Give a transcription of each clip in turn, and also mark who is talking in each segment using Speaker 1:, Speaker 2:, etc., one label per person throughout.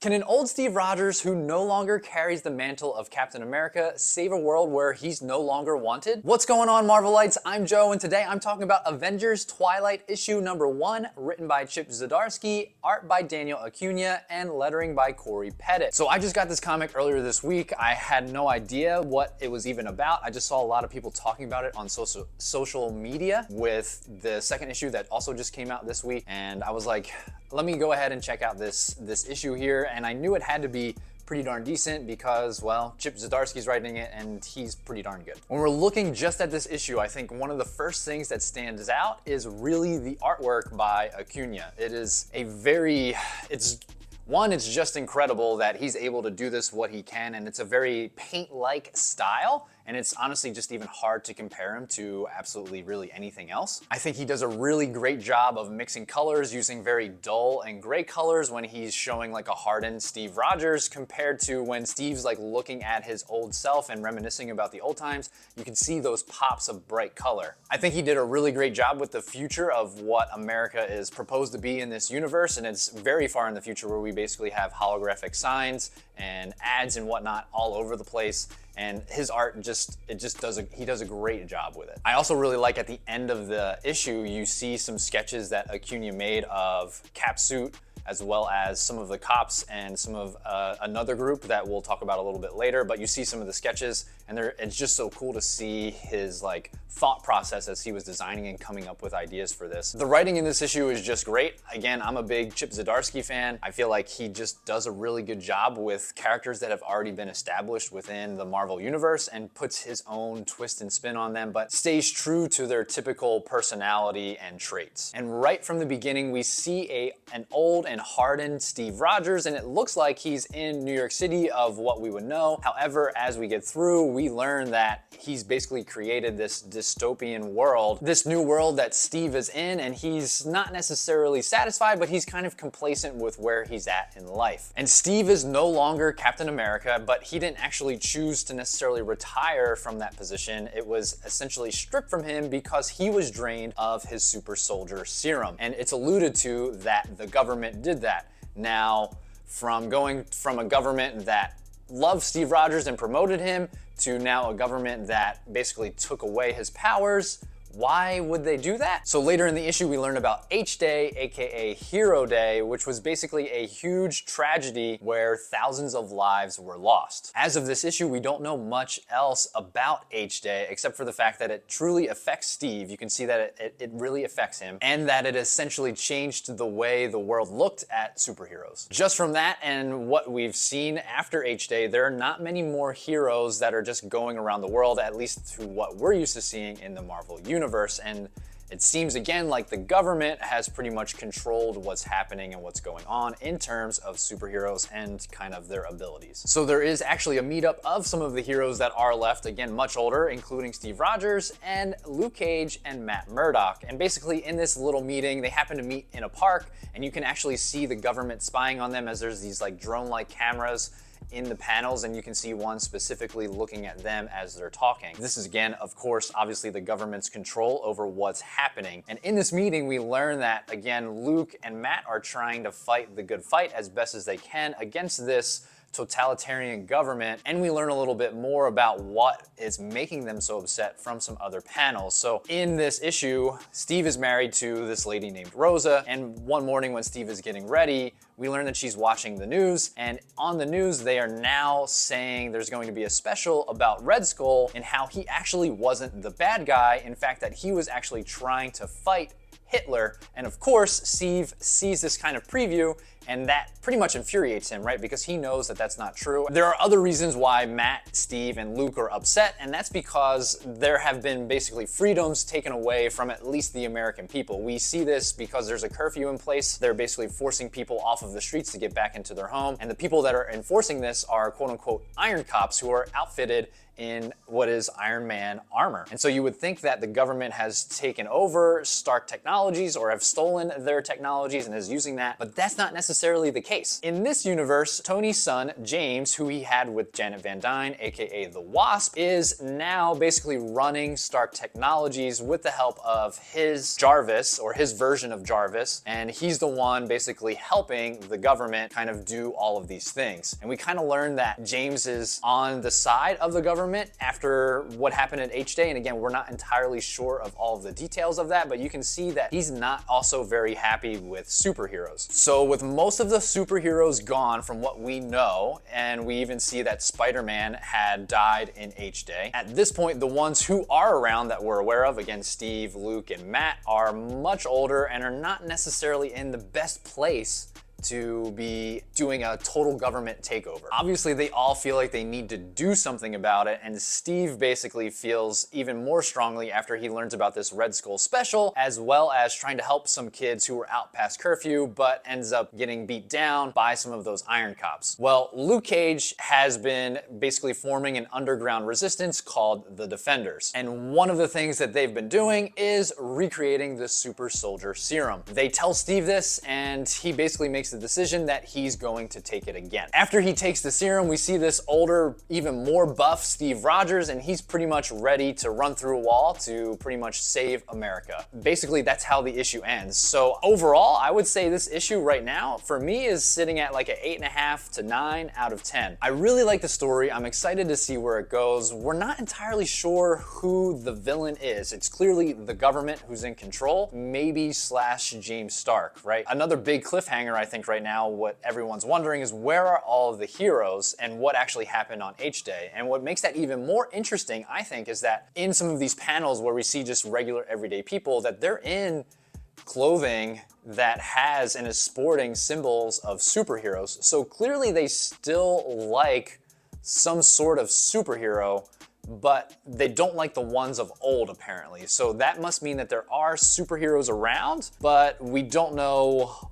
Speaker 1: Can an old Steve Rogers who no longer carries the mantle of Captain America save a world where he's no longer wanted? What's going on, Marvelites? I'm Joe, and today I'm talking about Avengers Twilight issue number 1, written by Chip Zdarsky, art by Daniel Acuña, and lettering by Corey Pettit. So I just got this comic earlier this week. I had no idea what it was even about. I just saw a lot of people talking about it on social media with the second issue that also just came out this week, and I was like, let me go ahead and check out this issue here, and I knew it had to be pretty darn decent because, well, Chip Zdarsky's writing it and he's pretty darn good. When we're looking just at this issue, I think one of the first things that stands out is really the artwork by Acuña. It is a very, it's just incredible that he's able to do this, what he can, and it's a very paint-like style, and it's honestly just even hard to compare him to absolutely really anything else. I think he does a really great job of mixing colors, using very dull and gray colors when he's showing like a hardened Steve Rogers compared to when Steve's like looking at his old self and reminiscing about the old times. You can see those pops of bright color. I think he did a really great job with the future of what America is proposed to be in this universe, and it's very far in the future where we basically have holographic signs and ads and whatnot all over the place. And his art he does a great job with it. I also really like at the end of the issue, you see some sketches that Acuña made of Capsuit, as well as some of the cops and some of another group that we'll talk about a little bit later, but you see some of the sketches and it's just so cool to see his like thought process as he was designing and coming up with ideas for this. The writing in this issue is just great. Again, I'm a big Chip Zdarsky fan. I feel like he just does a really good job with characters that have already been established within the Marvel universe and puts his own twist and spin on them, but stays true to their typical personality and traits. And right from the beginning, we see an old and hardened Steve Rogers, and it looks like he's in New York City of what we would know. However, as we get through, we learn that he's basically created this dystopian world, this new world that Steve is in, and he's not necessarily satisfied, but he's kind of complacent with where he's at in life. And Steve is no longer Captain America, but he didn't actually choose to necessarily retire from that position. It was essentially stripped from him because he was drained of his super soldier serum. And it's alluded to that the government did that. Now, from going from a government that loved Steve Rogers and promoted him to now a government that basically took away his powers, why would they do that? So later in the issue, we learn about H-Day, aka Hero Day, which was basically a huge tragedy where thousands of lives were lost. As of this issue, we don't know much else about H-Day except for the fact that it truly affects Steve. You can see that it really affects him, and that it essentially changed the way the world looked at superheroes. Just from that and what we've seen after H-Day, there are not many more heroes that are just going around the world, at least to what we're used to seeing in the Marvel universe. And it seems again like the government has pretty much controlled what's happening and what's going on in terms of superheroes and kind of their abilities. So there is actually a meetup of some of the heroes that are left, again much older, including Steve Rogers and Luke Cage and Matt Murdock. And basically in this little meeting, they happen to meet in a park, and you can actually see the government spying on them as there's these like drone-like cameras in the panels, and you can see one specifically looking at them as they're talking. This is again, of course, obviously the government's control over what's happening. And in this meeting, we learn that, again, Luke and Matt are trying to fight the good fight as best as they can against this totalitarian government, and we learn a little bit more about what is making them so upset from some other panels. So in this issue, Steve is married to this lady named Rosa, and one morning when Steve is getting ready, we learn that she's watching the news, and on the news they are now saying there's going to be a special about Red Skull and how he actually wasn't the bad guy, in fact that he was actually trying to fight Hitler. And of course, Steve sees this kind of preview, and that pretty much infuriates him, right? Because he knows that that's not true. There are other reasons why Matt, Steve, and Luke are upset, and that's because there have been basically freedoms taken away from at least the American people. We see this because there's a curfew in place. They're basically forcing people off of the streets to get back into their home, and the people that are enforcing this are quote-unquote iron cops who are outfitted in what is Iron Man armor. And so you would think that the government has taken over Stark Technologies or have stolen their technologies and is using that, but that's not necessarily necessarily the case. In this universe, Tony's son, James, who he had with Janet Van Dyne, aka the Wasp, is now basically running Stark Technologies with the help of his Jarvis, or his version of Jarvis, and he's the one basically helping the government kind of do all of these things. And we kind of learned that James is on the side of the government after what happened at H-Day, and again, we're not entirely sure of all of the details of that, but you can see that he's not also very happy with superheroes. So with most of the superheroes gone from what we know, and we even see that Spider-Man had died in H-Day, at this point, the ones who are around that we're aware of, again, Steve, Luke, and Matt, are much older and are not necessarily in the best place to be doing a total government takeover. Obviously, they all feel like they need to do something about it, and Steve basically feels even more strongly after he learns about this Red Skull special, as well as trying to help some kids who were out past curfew, but ends up getting beat down by some of those Iron Cops. Well, Luke Cage has been basically forming an underground resistance called the Defenders, and one of the things that they've been doing is recreating the super soldier serum. They tell Steve this, and he basically makes the decision that he's going to take it again. After he takes the serum, we see this older, even more buff Steve Rogers, and he's pretty much ready to run through a wall to pretty much save America. Basically, that's how the issue ends. So overall, I would say this issue right now, for me, is sitting at like an 8.5 to 9 out of 10. I really like the story. I'm excited to see where it goes. We're not entirely sure who the villain is. It's clearly the government who's in control, maybe slash James Stark, right? Another big cliffhanger, I think, right now, what everyone's wondering is where are all of the heroes and what actually happened on H-Day? And what makes that even more interesting, I think, is that in some of these panels where we see just regular everyday people, that they're in clothing that has and is sporting symbols of superheroes. So clearly they still like some sort of superhero, but they don't like the ones of old, apparently. So that must mean that there are superheroes around, but we don't know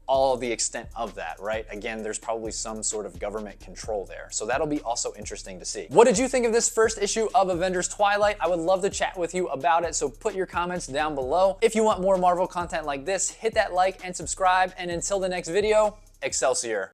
Speaker 1: all the extent of that, right? Again, there's probably some sort of government control there. So that'll be also interesting to see. What did you think of this first issue of Avengers Twilight? I would love to chat with you about it, so put your comments down below. If you want more Marvel content like this, hit that like and subscribe, and until the next video, Excelsior.